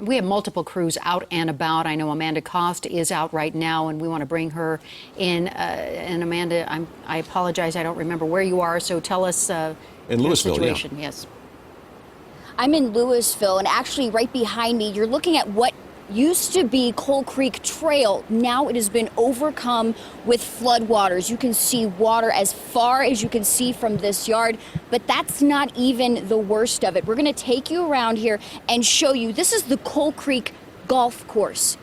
We have multiple crews out and about. I know Amanda Cost is out right now, and we want to bring her in. And Amanda, I apologize, I don't remember where you are, so tell us in Louisville, situation. Yeah. Yes. I'm in Louisville, and actually right behind me, you're looking at what used to be Coal Creek Trail. Now it has been overcome with floodwaters. You can see water as far as you can see from this yard, but that's not even the worst of it. We're going to take you around here and show you. This is the Coal Creek golf course.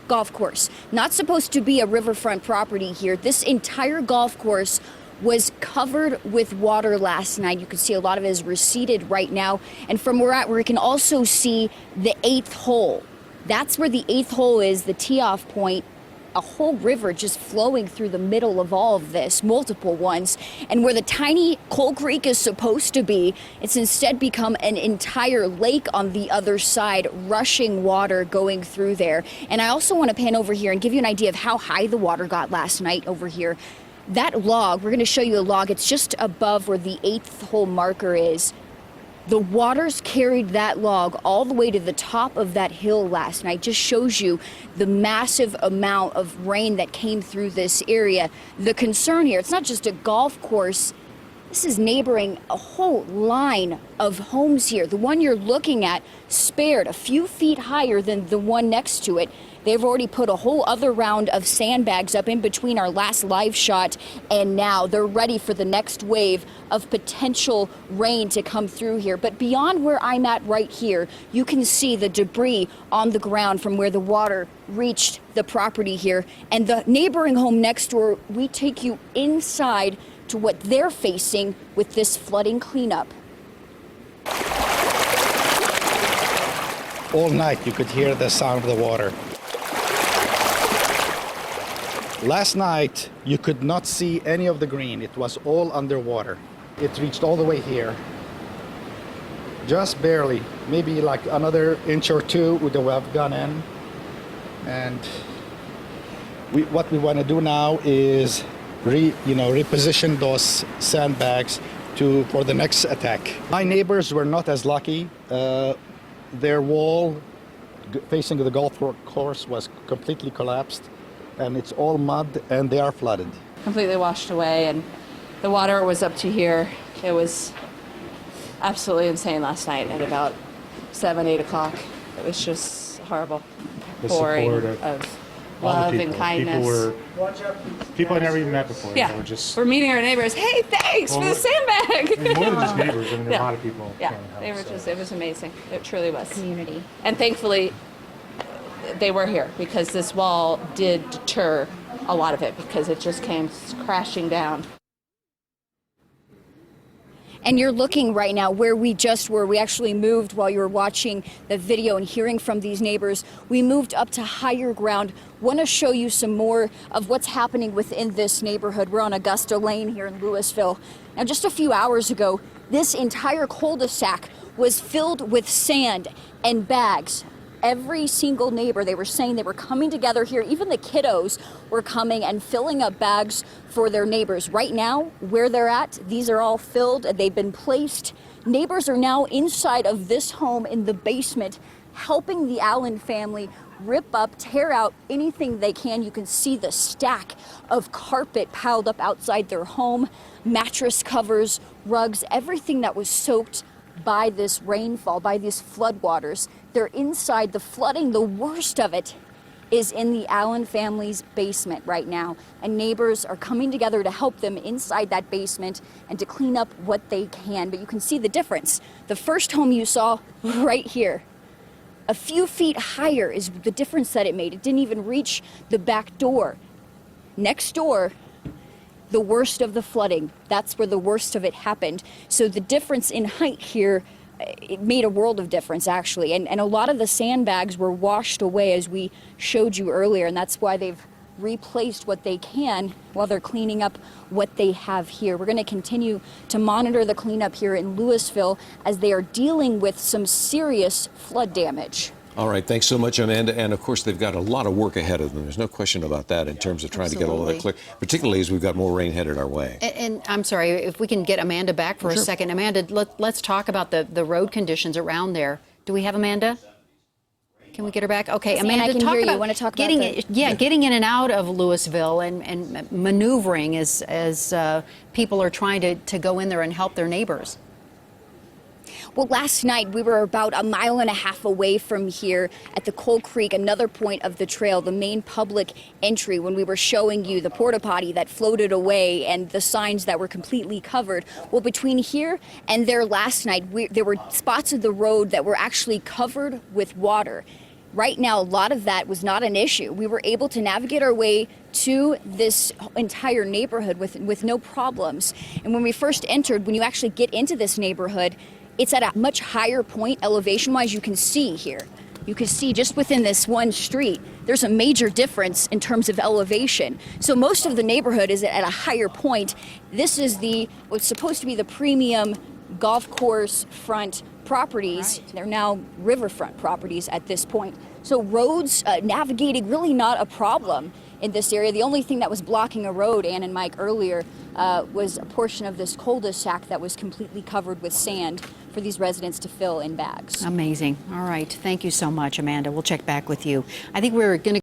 Not supposed to be a riverfront property here. This entire golf course was covered with water last night. You can see a lot of it is receded right now. And from where we're at, we can also see the 8th hole. That's where the 8th hole is, the tee-off point. A whole river just flowing through the middle of all of this, multiple ones. And where the tiny Coal Creek is supposed to be, it's instead become an entire lake on the other side, rushing water going through there. And I also want to pan over here and give you an idea of how high the water got last night over here. That log, we're going to show you a log, it's just above where the 8th hole marker is. The waters carried that log all the way to the top of that hill last night. Just shows you the massive amount of rain that came through this area. The concern here, it's not just a golf course. This is neighboring a whole line of homes here. The one you're looking at spared a few feet higher than the one next to it. They've already put a whole other round of sandbags up in between our last live shot and now. They're ready for the next wave of potential rain to come through here. But beyond where I'm at right here, you can see the debris on the ground from where the water reached the property here. And the neighboring home next door, we take you inside to what they're facing with this flooding cleanup. All night you could hear the sound of the water. Last night, you could not see any of the green. It was all underwater. It reached all the way here. Just barely, maybe like another inch or two would have gone in. And what we want to do now is reposition those sandbags for the next attack. My neighbors were not as lucky. Their wall facing the golf course was completely collapsed. And it's all mud, and they are flooded. Completely washed away, and the water was up to here. It was absolutely insane last night at about 7, 8 o'clock. It was just horrible. The pouring support of love and kindness. People I never even met before. Yeah, we're meeting our neighbors. Hey, thanks for the sandbag. I mean, more than just neighbors. I mean, there are a lot of people. Yeah, trying to help, they were so. just. It was amazing. It truly was. Community. And thankfully, they were here because this wall did deter a lot of it because it just came crashing down. And you're looking right now where we just were. We actually moved while you were watching the video and hearing from these neighbors. We moved up to higher ground. Want to show you some more of what's happening within this neighborhood. We're on Augusta Lane here in Louisville. Now, just a few hours ago, this entire cul-de-sac was filled with sand and bags. Every single neighbor, they were saying they were coming together here. Even the kiddos were coming and filling up bags for their neighbors. Right now, where they're at, these are all filled. They've been placed. Neighbors are now inside of this home in the basement, helping the Allen family rip up, tear out anything they can. You can see the stack of carpet piled up outside their home, mattress covers, rugs, everything that was soaked by this rainfall, by these floodwaters. They're inside. The flooding, the worst of it is in the Allen family's basement right now. And neighbors are coming together to help them inside that basement and to clean up what they can. But you can see the difference. The first home you saw right here, a few feet higher is the difference that it made. It didn't even reach the back door. Next door, the worst of the flooding. That's where the worst of it happened. So the difference in height here, it made a world of difference, actually. And a lot of the sandbags were washed away, as we showed you earlier, and that's why they've replaced what they can while they're cleaning up what they have here. We're going to continue to monitor the cleanup here in Louisville as they are dealing with some serious flood damage. All right, thanks so much, Amanda. And of course, they've got a lot of work ahead of them. There's no question about that in terms of trying to get all of that clear, particularly as we've got more rain headed our way. And I'm sorry, if we can get Amanda back for a second. Amanda, let's talk about the road conditions around there. Do we have Amanda? Can we get her back? Okay, Yes, Ann, Amanda, I can talk hear you. about Want to talk about getting the- getting in and out of Louisville and maneuvering as people are trying to go in there and help their neighbors. Well, last night we were about a mile and a half away from here at the Coal Creek, another point of the trail, the main public entry, when we were showing you the porta potty that floated away and the signs that were completely covered. Well, between here and there last night, there were spots of the road that were actually covered with water. Right now, a lot of that was not an issue. We were able to navigate our way to this entire neighborhood with no problems. And when we first entered, when you actually get into this neighborhood, it's at a much higher point elevation-wise. You can see here. You can see just within this one street, there's a major difference in terms of elevation. So most of the neighborhood is at a higher point. This is what's supposed to be the premium golf course front properties. Right. They're now riverfront properties at this point. So roads, navigating, really not a problem in this area. The only thing that was blocking a road, Ann and Mike, earlier was a portion of this cul-de-sac that was completely covered with sand for these residents to fill in bags. Amazing. All right. Thank you so much, Amanda. We'll check back with you. I think we're going to